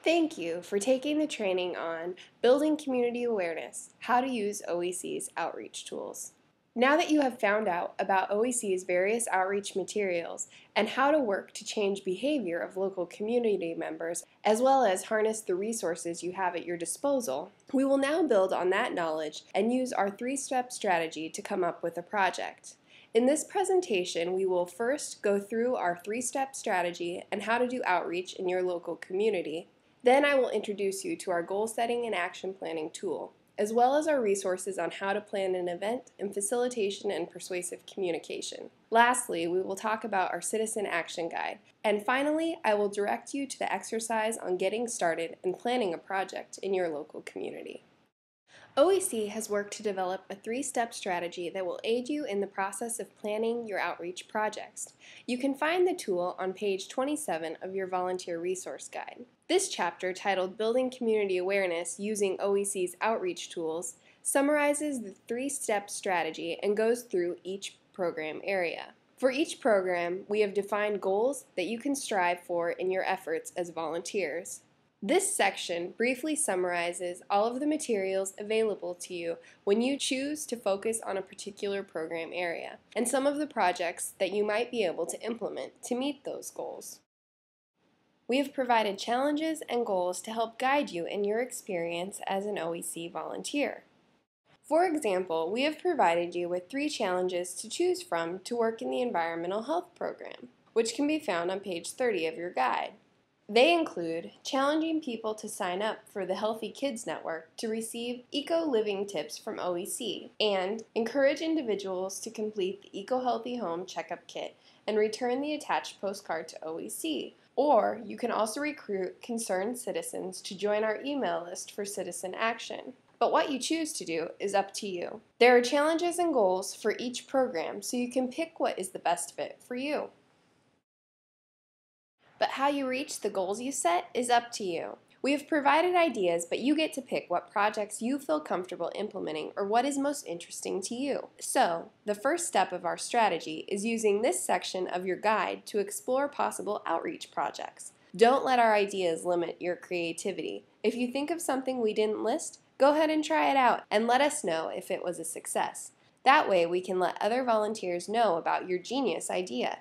Thank you for taking the training on Building Community Awareness, how to use OEC's outreach tools. Now that you have found out about OEC's various outreach materials and how to work to change behavior of local community members, as well as harness the resources you have at your disposal, we will now build on that knowledge and use our three-step strategy to come up with a project. In this presentation, we will first go through our three-step strategy and how to do outreach in your local community. Then I will introduce you to our goal setting and action planning tool, as well as our resources on how to plan an event and facilitation and persuasive communication. Lastly, we will talk about our citizen action guide. And finally, I will direct you to the exercise on getting started and planning a project in your local community. OEC has worked to develop a three-step strategy that will aid you in the process of planning your outreach projects. You can find the tool on page 27 of your volunteer resource guide. This chapter, titled Building Community Awareness Using OEC's Outreach Tools, summarizes the three-step strategy and goes through each program area. For each program, we have defined goals that you can strive for in your efforts as volunteers. This section briefly summarizes all of the materials available to you when you choose to focus on a particular program area, and some of the projects that you might be able to implement to meet those goals. We have provided challenges and goals to help guide you in your experience as an OEC volunteer. For example, we have provided you with 3 challenges to choose from to work in the Environmental Health Program, which can be found on page 30 of your guide. They include challenging people to sign up for the Healthy Kids Network to receive eco-living tips from OEC, and encourage individuals to complete the Eco-Healthy Home Checkup Kit and return the attached postcard to OEC. Or you can also recruit concerned citizens to join our email list for citizen action. But what you choose to do is up to you. There are challenges and goals for each program, so you can pick what is the best fit for you. But how you reach the goals you set is up to you. We have provided ideas, but you get to pick what projects you feel comfortable implementing or what is most interesting to you. So, the first step of our strategy is using this section of your guide to explore possible outreach projects. Don't let our ideas limit your creativity. If you think of something we didn't list, go ahead and try it out and let us know if it was a success. That way we can let other volunteers know about your genius idea.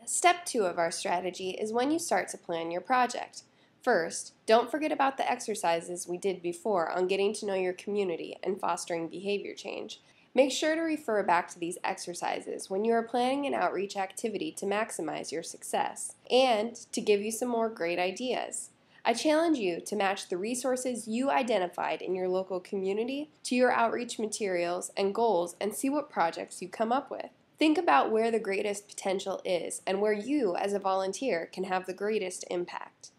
Step 2 of our strategy is when you start to plan your project. First, don't forget about the exercises we did before on getting to know your community and fostering behavior change. Make sure to refer back to these exercises when you are planning an outreach activity to maximize your success and to give you some more great ideas. I challenge you to match the resources you identified in your local community to your outreach materials and goals and see what projects you come up with. Think about where the greatest potential is and where you, as a volunteer, can have the greatest impact.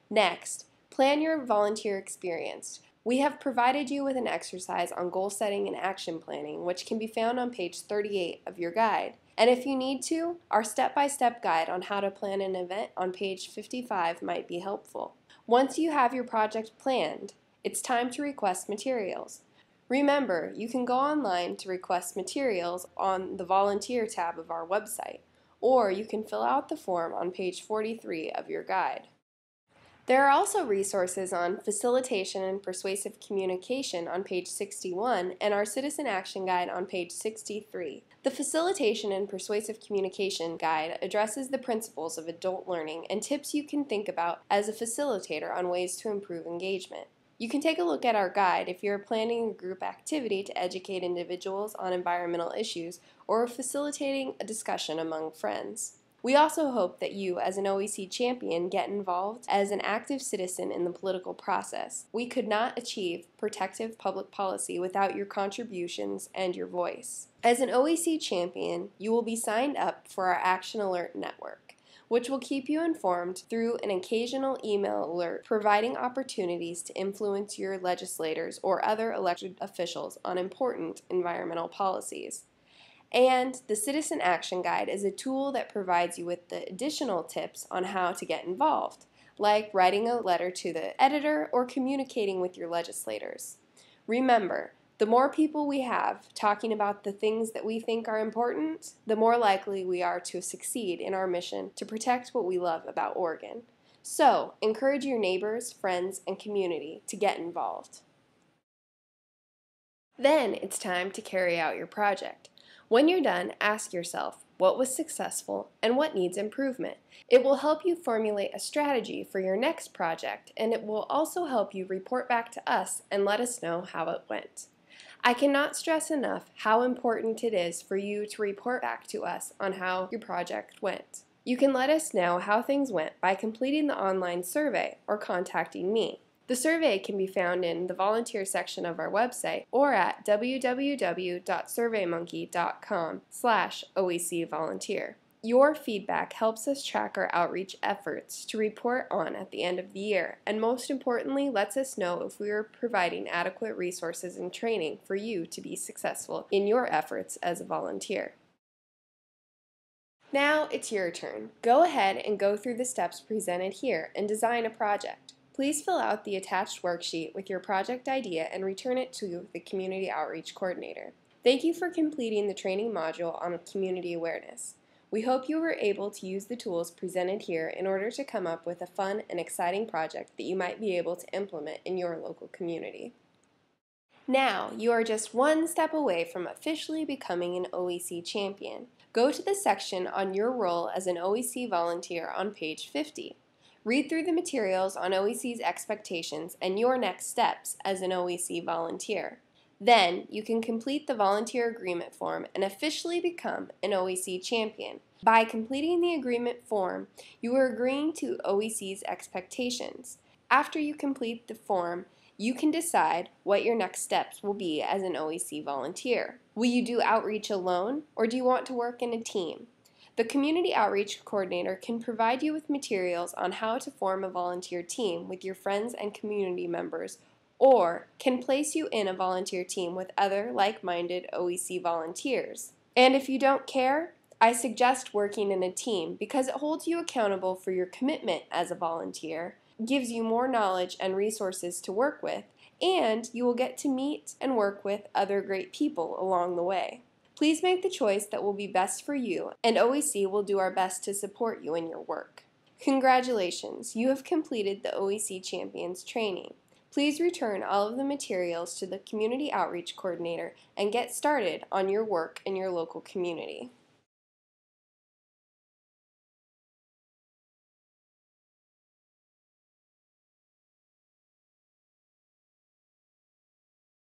Next, plan your volunteer experience. We have provided you with an exercise on goal setting and action planning, which can be found on page 38 of your guide. And if you need to, our step-by-step guide on how to plan an event on page 55 might be helpful. Once you have your project planned, it's time to request materials. Remember, you can go online to request materials on the Volunteer tab of our website, or you can fill out the form on page 43 of your guide. There are also resources on facilitation and persuasive communication on page 61 and our Citizen Action Guide on page 63. The Facilitation and Persuasive Communication Guide addresses the principles of adult learning and tips you can think about as a facilitator on ways to improve engagement. You can take a look at our guide if you're planning a group activity to educate individuals on environmental issues or facilitating a discussion among friends. We also hope that you, as an OEC champion, get involved as an active citizen in the political process. We could not achieve protective public policy without your contributions and your voice. As an OEC champion, you will be signed up for our Action Alert Network, which will keep you informed through an occasional email alert, providing opportunities to influence your legislators or other elected officials on important environmental policies. And the Citizen Action Guide is a tool that provides you with the additional tips on how to get involved, like writing a letter to the editor or communicating with your legislators. Remember, the more people we have talking about the things that we think are important, the more likely we are to succeed in our mission to protect what we love about Oregon. So, encourage your neighbors, friends, and community to get involved. Then it's time to carry out your project. When you're done, ask yourself what was successful and what needs improvement. It will help you formulate a strategy for your next project, and it will also help you report back to us and let us know how it went. I cannot stress enough how important it is for you to report back to us on how your project went. You can let us know how things went by completing the online survey or contacting me. The survey can be found in the volunteer section of our website or at www.surveymonkey.com/oecvolunteer. Your feedback helps us track our outreach efforts to report on at the end of the year, and most importantly, lets us know if we are providing adequate resources and training for you to be successful in your efforts as a volunteer. Now it's your turn. Go ahead and go through the steps presented here and design a project. Please fill out the attached worksheet with your project idea and return it to the Community Outreach Coordinator. Thank you for completing the training module on community awareness. We hope you were able to use the tools presented here in order to come up with a fun and exciting project that you might be able to implement in your local community. Now, you are just one step away from officially becoming an OEC champion. Go to the section on your role as an OEC volunteer on page 50. Read through the materials on OEC's expectations and your next steps as an OEC volunteer. Then, you can complete the volunteer agreement form and officially become an OEC champion. By completing the agreement form, you are agreeing to OEC's expectations. After you complete the form, you can decide what your next steps will be as an OEC volunteer. Will you do outreach alone, or do you want to work in a team? The Community Outreach Coordinator can provide you with materials on how to form a volunteer team with your friends and community members, or can place you in a volunteer team with other like-minded OEC volunteers. And if you don't care, I suggest working in a team because it holds you accountable for your commitment as a volunteer, gives you more knowledge and resources to work with, and you will get to meet and work with other great people along the way. Please make the choice that will be best for you, and OEC will do our best to support you in your work. Congratulations, you have completed the OEC Champions training. Please return all of the materials to the Community Outreach Coordinator and get started on your work in your local community.